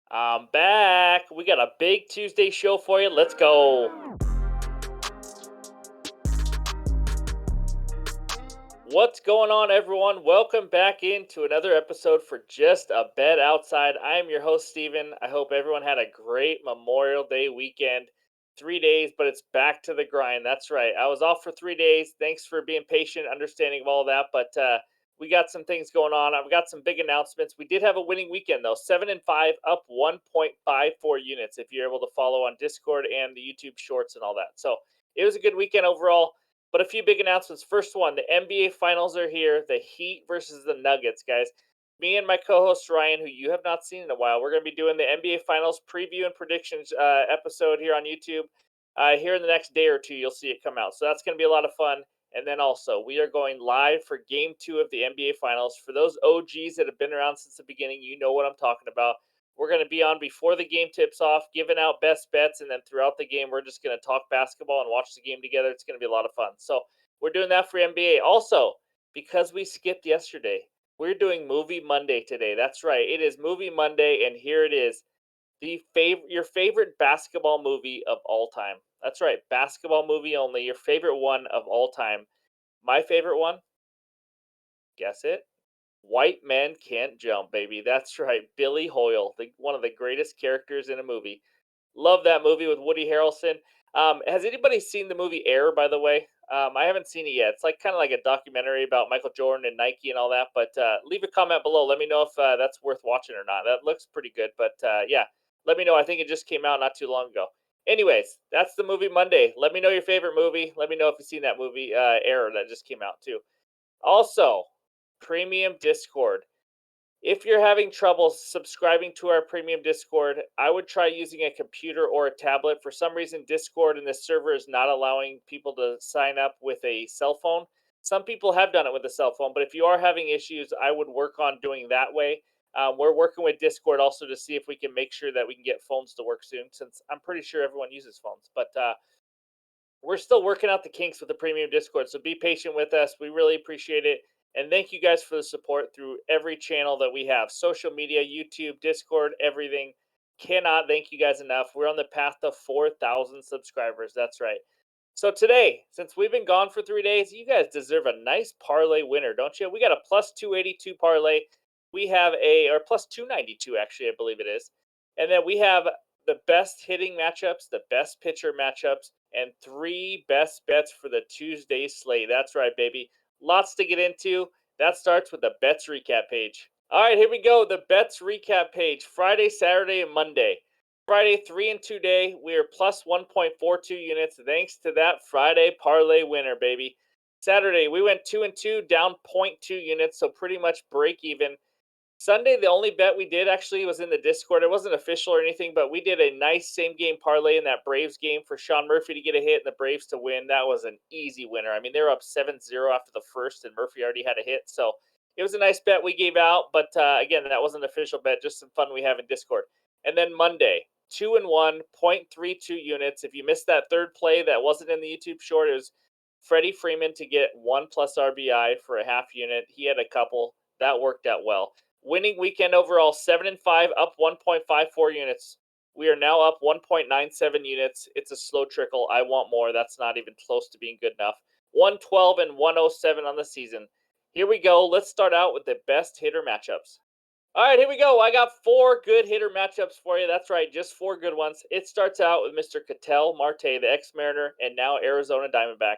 I'm back. We got a big Tuesday show for you. Let's go. What's going on, everyone? Welcome back into another episode for Just a Bet Outside. I am your host, Steven. I hope everyone had a great Memorial Day weekend. 3 days, but it's back to the grind. That's right. I was off for 3 days. Thanks for being patient, understanding of all that. But we got some things going on. I've got some big announcements. We did have a winning weekend, though. 7-5, up 1.54 units if you're able to follow on Discord and the YouTube Shorts and all that. So it was a good weekend overall. But a few big announcements. First one, the NBA Finals are here. The Heat versus the Nuggets, guys. Me and my co-host Ryan, who you have not seen in a while, we're going to be doing the NBA Finals preview and predictions episode here on YouTube. Here in the next day or two, you'll see it come out. So that's going to be a lot of fun. And then also, we are going live for Game 2 of the NBA Finals. For those OGs that have been around since the beginning, you know what I'm talking about. We're going to be on before the game tips off, giving out best bets, and then throughout the game, we're just going to talk basketball and watch the game together. It's going to be a lot of fun. So we're doing that for NBA. Also, because we skipped yesterday, we're doing Movie Monday today. That's right. It is Movie Monday, and here it is. Your favorite basketball movie of all time. That's right. Basketball movie only. Your favorite one of all time. My favorite one, guess it? White Men Can't Jump, baby. That's right. Billy Hoyle, one of the greatest characters in a movie. Love that movie with Woody Harrelson. Has anybody seen the movie Air, by the way? I haven't seen it yet. It's like kind of like a documentary about Michael Jordan and Nike and all that. But leave a comment below. Let me know if that's worth watching or not. That looks pretty good. But yeah, let me know. I think it just came out not too long ago. Anyways, that's the movie Monday. Let me know your favorite movie. Let me know if you've seen that movie Air that just came out too. Also, premium Discord. If you're having trouble subscribing to our premium Discord, I would try using a computer or a tablet. For some reason, Discord and this server is not allowing people to sign up with a cell phone. Some people have done it with a cell phone, but if you are having issues, I would work on doing that way. We're working with Discord also to see if we can make sure that we can get phones to work soon, since I'm pretty sure everyone uses phones. But we're still working out the kinks with the premium Discord, so be patient with us. We really appreciate it. And thank you guys for the support through every channel that we have, social media, YouTube, Discord, everything. Cannot thank you guys enough. We're on the path to 4,000 subscribers. That's right. So today, since we've been gone for 3 days, you guys deserve a nice parlay winner, don't you? We got a plus 282 parlay. We have or plus 292, actually, I believe it is. And then we have the best hitting matchups, the best pitcher matchups, and three best bets for the Tuesday slate. That's right, baby. Lots to get into. That starts with the bets recap page. All right, here we go. The bets recap page. Friday, Saturday, and Monday. Friday, 3 and 2 day. We are plus 1.42 units thanks to that Friday parlay winner, baby. Saturday, we went 2 and 2, down zero point 0.2 units, so pretty much break even. Sunday, the only bet we did actually was in the Discord. It wasn't official or anything, but we did a nice same game parlay in that Braves game for Sean Murphy to get a hit and the Braves to win. That was an easy winner. I mean, they were up 7-0 after the first, and Murphy already had a hit. So it was a nice bet we gave out. But again, that wasn't an official bet, just some fun we have in Discord. And then Monday, 2 and 1, 0.32 units. If you missed that third play that wasn't in the YouTube short, it was Freddie Freeman to get 1+ RBI for a half unit. He had a couple. That worked out well. Winning weekend overall, 7-5, up 1.54 units. We are now up 1.97 units. It's a slow trickle. I want more. That's not even close to being good enough. 112 and 107 on the season. Here we go. Let's start out with the best hitter matchups. All right, here we go. I got four good hitter matchups for you. That's right, just four good ones. It starts out with Mr. Ketel Marte, the ex-Mariner, and now Arizona Diamondback.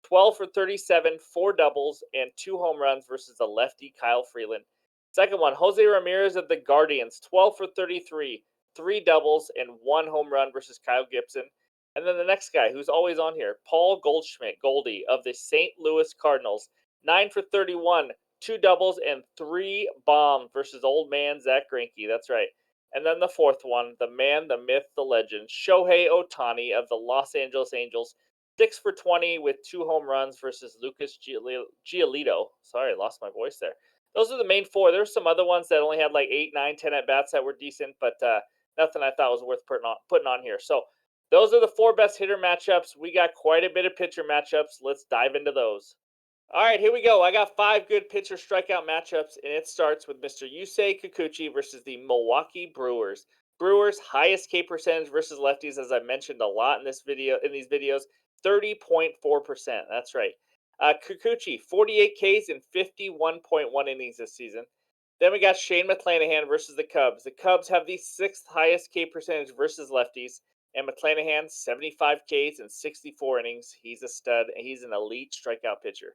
12 for 37, four doubles, and two home runs versus the lefty Kyle Freeland. Second one, Jose Ramirez of the Guardians, 12 for 33, three doubles, and one home run versus Kyle Gibson. And then the next guy, who's always on here, Paul Goldschmidt, Goldie, of the St. Louis Cardinals, 9 for 31, two doubles, and three bombs versus old man Zach Greinke. That's right. And then the fourth one, the man, the myth, the legend, Shohei Ohtani of the Los Angeles Angels, 6 for 20 with two home runs versus Lucas Giolito. Sorry, I lost my voice there. Those are the main four. There's some other ones that only had like 8, 9, 10 at bats that were decent, but nothing I thought was worth putting on here. So those are the four best hitter matchups. We got quite a bit of pitcher matchups. Let's dive into those. All right, here we go. I got five good pitcher strikeout matchups, and it starts with Mr. Yusei Kikuchi versus the Milwaukee Brewers. Brewers highest K percentage versus lefties, as I mentioned a lot in these videos, 30.4%. That's right. Kikuchi, 48 Ks in 51.1 innings this season. Then we got Shane McClanahan versus the Cubs. The Cubs have the sixth highest K percentage versus lefties, and McClanahan, 75 Ks in 64 innings. He's a stud, and he's an elite strikeout pitcher.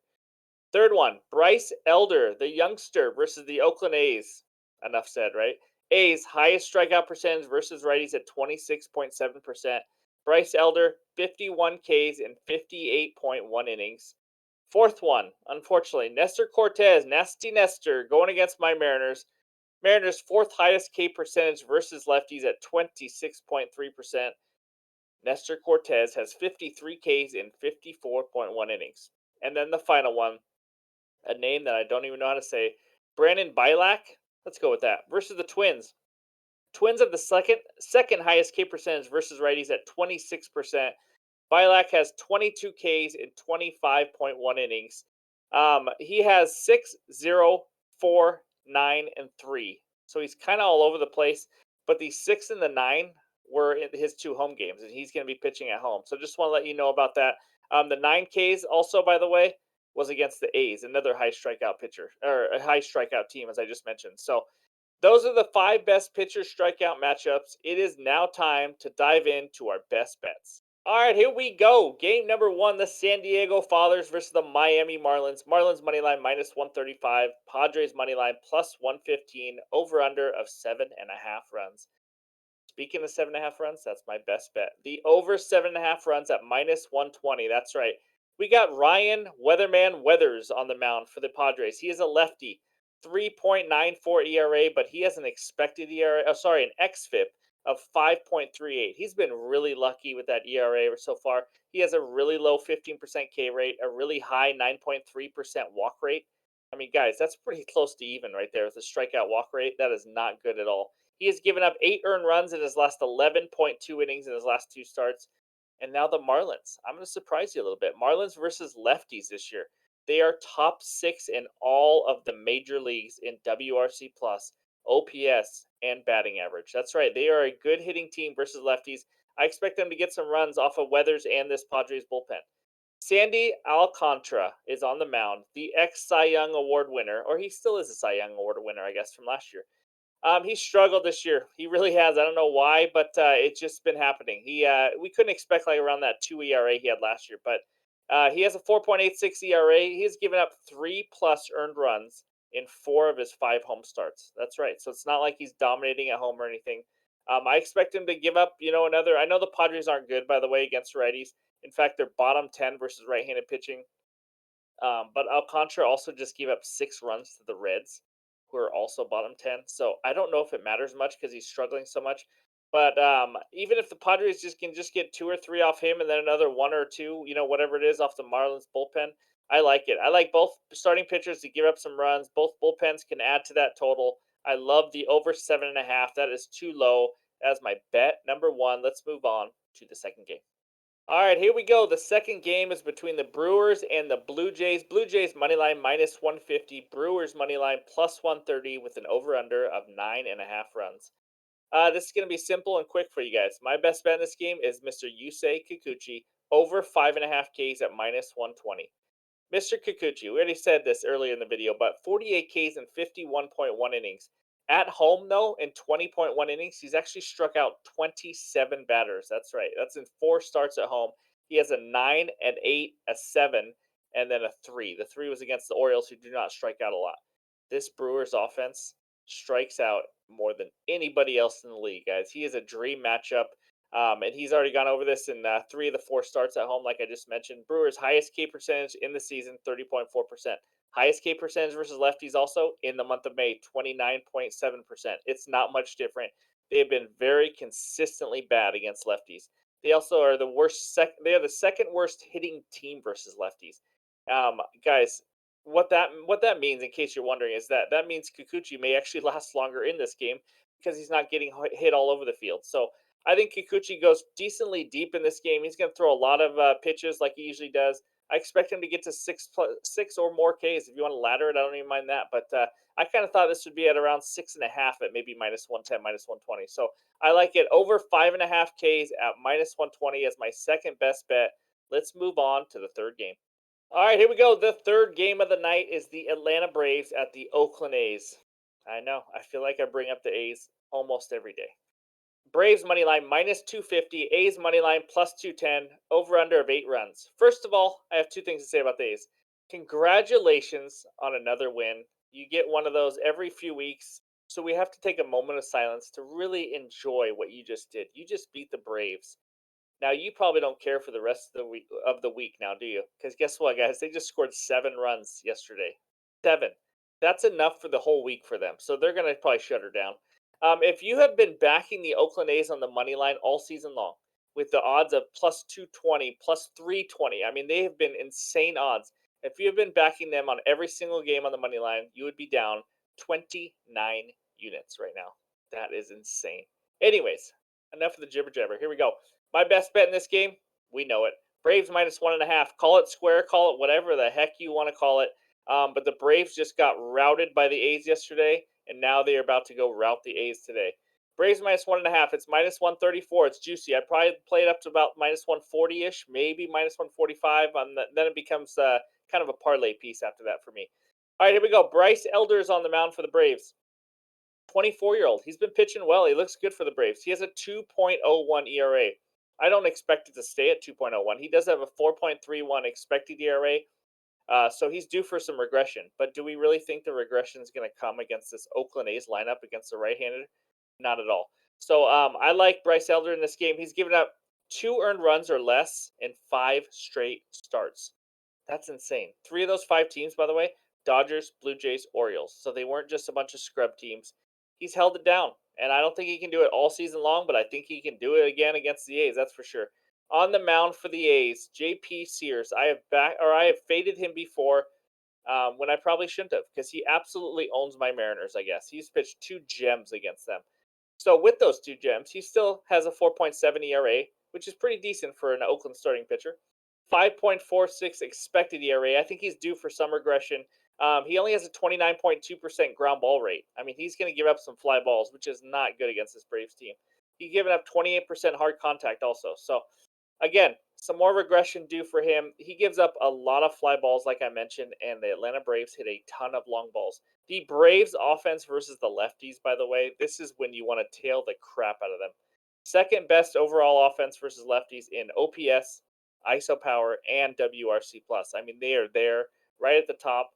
Third one, Bryce Elder, the youngster, versus the Oakland A's. Enough said, right? A's highest strikeout percentage versus righties at 26.7%. Bryce Elder, 51 Ks in 58.1 innings. Fourth one, unfortunately, Nestor Cortez, Nasty Nestor, going against my Mariners. Mariners' fourth highest K percentage versus lefties at 26.3%. Nestor Cortez has 53 Ks in 54.1 innings. And then the final one, a name that I don't even know how to say, Brandon Bilak. Let's go with that. Versus the Twins. Twins have the second highest K percentage versus righties at 26%. Bilak has 22 Ks in 25.1 innings. He has 6, 0, 4, 9, and 3. So he's kind of all over the place. But the 6 and the 9 were in his two home games, and he's going to be pitching at home. So just want to let you know about that. The 9 Ks also, by the way, was against the A's, another high strikeout pitcher, or a high strikeout team, as I just mentioned. So those are the 5 best pitcher strikeout matchups. It is now time to dive into our best bets. All right, here we go. Game number 1, the San Diego Fathers versus the Miami Marlins. Marlins money line minus 135. Padres money line plus 115. Over under of 7.5 runs. Speaking of 7.5 runs, that's my best bet. The over 7.5 runs at minus 120. That's right. We got Ryan Weatherman Weathers on the mound for the Padres. He is a lefty, 3.94 ERA, but he has an expected ERA. Oh, sorry, an xFIP of 5.38. He's been really lucky with that ERA so far. He has a really low 15% K rate, a really high 9.3% walk rate. I mean, guys, that's pretty close to even right there with the strikeout walk rate. That is not good at all. He has given up 8 earned runs in his last 11.2 innings in his last 2 starts. And now the Marlins. I'm going to surprise you a little bit. Marlins versus lefties this year. They are top 6 in all of the major leagues in WRC plus, OPS, and batting average. That's right. They are a good hitting team versus lefties. I expect them to get some runs off of Weathers and this Padres bullpen. Sandy Alcantara is on the mound, the ex Cy Young Award winner, or he still is a Cy Young Award winner, I guess, from last year. He struggled this year. He really has. I don't know why, but it's just been happening. We couldn't expect like around that 2 ERA he had last year, but he has a 4.86 ERA. He's given up 3 plus earned runs in 4 of his 5 home starts. That's right. So it's not like he's dominating at home or anything. I expect him to give up, another. I know the Padres aren't good, by the way, against righties. In fact, they're bottom 10 versus right-handed pitching. But Alcantara also just gave up 6 runs to the Reds, who are also bottom 10. So I don't know if it matters much because he's struggling so much. But even if the Padres can get 2 or 3 off him and then another 1 or 2, whatever it is off the Marlins bullpen, I like it. I like both starting pitchers to give up some runs. Both bullpens can add to that total. I love the over 7.5. That is too low. That is my bet number 1. Let's move on to the second game. All right, here we go. The second game is between the Brewers and the Blue Jays. Blue Jays money line minus 150. Brewers money line plus 130 with an over under of 9.5 runs. This is going to be simple and quick for you guys. My best bet in this game is Mr. Yusei Kikuchi over 5.5 Ks at minus 120. Mr. Kikuchi, we already said this earlier in the video, but 48 Ks and 51.1 innings. At home, though, in 20.1 innings, he's actually struck out 27 batters. That's right. That's in 4 starts at home. He has a 9, an 8, a 7, and then a 3. The 3 was against the Orioles, who do not strike out a lot. This Brewers offense strikes out more than anybody else in the league, guys. He is a dream matchup. And he's already gone over this in 3 of the 4 starts at home, like I just mentioned. Brewers' highest K percentage in the season, 30.4%. Highest K percentage versus lefties also in the month of May, 29.7%. It's not much different. They have been very consistently bad against lefties. They also are the worst. They are the second worst hitting team versus lefties. Guys, what that means, in case you're wondering, is that means Kikuchi may actually last longer in this game because he's not getting hit all over the field. So I think Kikuchi goes decently deep in this game. He's going to throw a lot of pitches like he usually does. I expect him to get to six or more Ks. If you want to ladder it, I don't even mind that. But I kind of thought this would be at around 6.5 at maybe minus 110, minus 120. So I like it over 5.5 Ks at minus 120 as my second best bet. Let's move on to the third game. All right, here we go. The third game of the night is the Atlanta Braves at the Oakland A's. I know. I feel like I bring up the A's almost every day. Braves money line minus 250, A's money line plus 210, over under of 8 runs. First of all, I have two things to say about the A's. Congratulations on another win. You get one of those every few weeks. So we have to take a moment of silence to really enjoy what you just did. You just beat the Braves. Now you probably don't care for the rest of the week now, do you? Because guess what, guys? They just scored 7 runs yesterday. 7. That's enough for the whole week for them. So they're gonna probably shut her down. If you have been backing the Oakland A's on the money line all season long, with the odds of plus 220, plus 320, I mean they have been insane odds. If you have been backing them on every single game on the money line, you would be down 29 units right now. That is insane. Anyways, enough of the jibber jabber. Here we go. My best bet in this game, we know it. Braves minus 1.5. Call it square, call it whatever the heck you want to call it. But the Braves just got routed by the A's yesterday, and now they are about to go rout the A's today. Braves minus 1.5. It's minus 134. It's juicy. I'd probably play it up to about minus 140 ish, maybe minus 145. Then it becomes kind of a parlay piece after that for me. All right, here we go. Bryce Elder is on the mound for the Braves. 24-year-old. He's been pitching well. He looks good for the Braves. He has a 2.01 ERA. I don't expect it to stay at 2.01. He does have a 4.31 expected ERA. So he's due for some regression. But do we really think the regression is going to come against this Oakland A's lineup against the right-handed? Not at all. So I like Bryce Elder in this game. He's given up 2 earned runs or less in 5 straight starts. That's insane. 3 of those 5 teams, by the way, Dodgers, Blue Jays, Orioles. So they weren't just a bunch of scrub teams. He's held it down, and I don't think he can do it all season long, but I think he can do it again against the A's. That's for sure. On the mound for the A's, J.P. Sears. I have faded him before when I probably shouldn't have, because he absolutely owns my Mariners. I guess he's pitched 2 gems against them. So with those 2 gems, he still has a 4.7 ERA, which is pretty decent for an Oakland starting pitcher. 5.46 expected ERA. I think he's due for some regression. He only has a 29.2% ground ball rate. I mean, he's going to give up some fly balls, which is not good against this Braves team. He's given up 28% hard contact also. So, again, some more regression due for him. He gives up a lot of fly balls, like I mentioned, and the Atlanta Braves hit a ton of long balls. The Braves offense versus the lefties, by the way, this is when you want to tail the crap out of them. Second best overall offense versus lefties in OPS, ISO power, and WRC plus. I mean, they are there right at the top.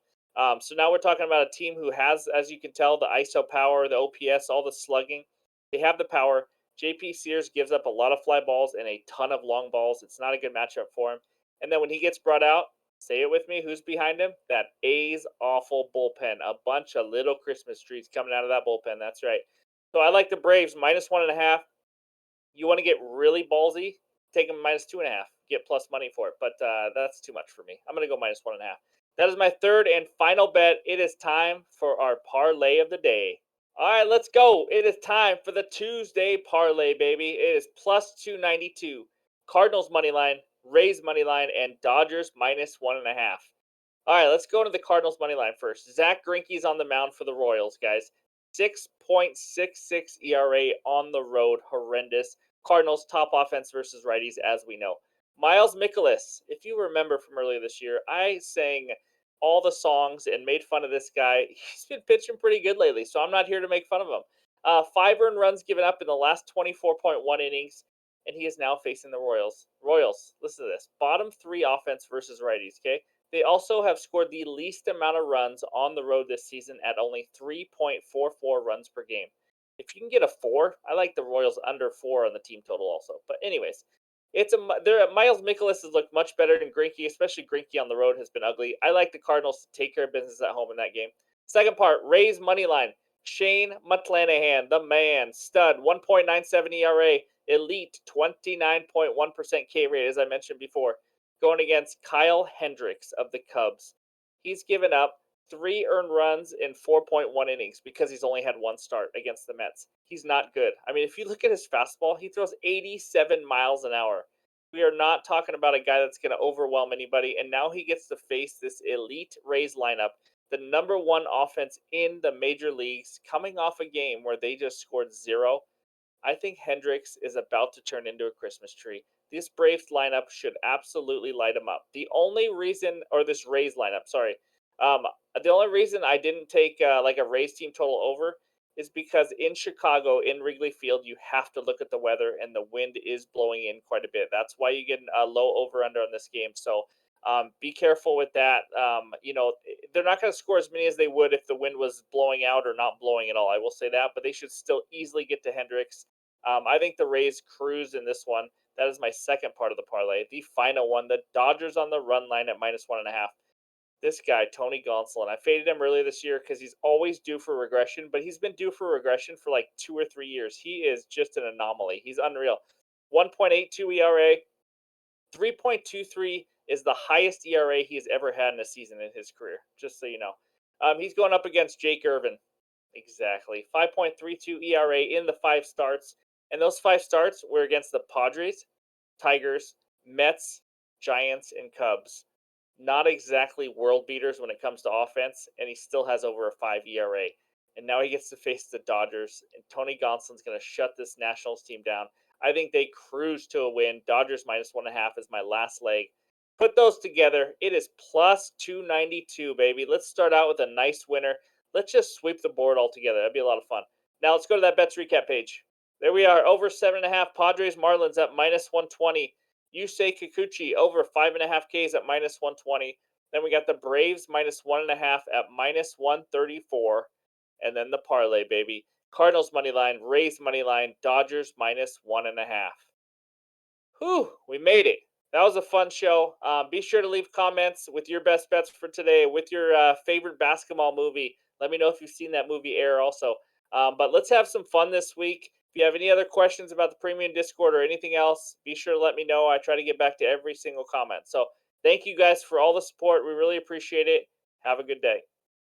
So now we're talking about a team who has, as you can tell, the ISO power, the OPS, all the slugging. They have the power. JP Sears gives up a lot of fly balls and a ton of long balls. It's not a good matchup for him. And then when he gets brought out, say it with me, who's behind him? That A's awful bullpen. A bunch of little Christmas trees coming out of that bullpen. That's right. So I like the Braves minus 1.5. You want to get really ballsy? Take them minus 2.5. Get plus money for it. But that's too much for me. I'm going to go minus 1.5. That is my third and final bet. It is time for our parlay of the day. All right, let's go. It is time for the Tuesday parlay, baby. It is plus 292. Cardinals money line, Rays money line, and Dodgers minus 1.5. All right, let's go to the Cardinals money line first. Zach Greinke's on the mound for the Royals, guys. 6.66 ERA on the road, horrendous. Cardinals top offense versus righties, as we know. Miles Mikolas, if you remember from earlier this year, I sang all the songs and made fun of this guy. He's been pitching pretty good lately, so I'm not here to make fun of him. 5 earned runs given up in the last 24.1 innings, and he is now facing the Royals. Royals, listen to this. Bottom 3 offense versus righties, okay? They also have scored the least amount of runs on the road this season at only 3.44 runs per game. If you can get a 4, I like the Royals under 4 on the team total also. But anyways, Miles Mikolas has looked much better than Greinke, especially Greinke on the road has been ugly. I like the Cardinals to take care of business at home in that game. Second part, Rays money line. Shane McClanahan, the man, stud, 1.97 ERA, elite, 29.1% K rate, as I mentioned before, going against Kyle Hendricks of the Cubs. He's given up 3 earned runs in 4.1 innings because he's only had 1 start against the Mets. He's not good. I mean, if you look at his fastball, he throws 87 miles an hour. We are not talking about a guy that's going to overwhelm anybody. And now he gets to face this elite Rays lineup, the number one offense in the major leagues, coming off a game where they just scored zero. I think Hendricks is about to turn into a Christmas tree. This Braves lineup should absolutely light him up. The only reason, or this Rays lineup, sorry, um, the only reason I didn't take like a Rays team total over is because in Chicago, in Wrigley Field, you have to look at the weather, and the wind is blowing in quite a bit. That's why you get a low over under on this game. So be careful with that. They're not going to score as many as they would if the wind was blowing out or not blowing at all. I will say that, but they should still easily get to Hendricks. I think the Rays cruise in this one. That is my second part of the parlay. The final one, the Dodgers on the run line at -1.5. This guy, Tony Gonsolin, I faded him earlier this year because he's always due for regression, but he's been due for regression for like 2 or 3 years. He is just an anomaly. He's unreal. 1.82 ERA, 3.23 is the highest ERA he's ever had in a season in his career, just so you know. He's going up against Jake Irvin. Exactly. 5.32 ERA in the five starts. And those five starts were against the Padres, Tigers, Mets, Giants, and Cubs. Not exactly world beaters when it comes to offense, and he still has over a 5 ERA. And now he gets to face the Dodgers, and Tony Gonsolin's going to shut this Nationals team down. I think they cruise to a win. Dodgers -1.5 is my last leg. Put those together. It is plus 292, baby. Let's start out with a nice winner. Let's just sweep the board altogether. That'd be a lot of fun. Now let's go to that bets recap page. There we are. Over 7.5. Padres Marlins at -120. Yusei Kikuchi over 5.5 Ks at -120. Then we got the Braves -1.5 at -134. And then the parlay, baby. Cardinals money line, Rays money line, Dodgers -1.5. Whew, we made it. That was a fun show. Be sure to leave comments with your best bets for today, with your favorite basketball movie. Let me know if you've seen that movie air also. But let's have some fun this week. If you have any other questions about the premium Discord or anything else, be sure to let me know. I try to get back to every single comment. So thank you guys for all the support. We really appreciate it. Have a good day.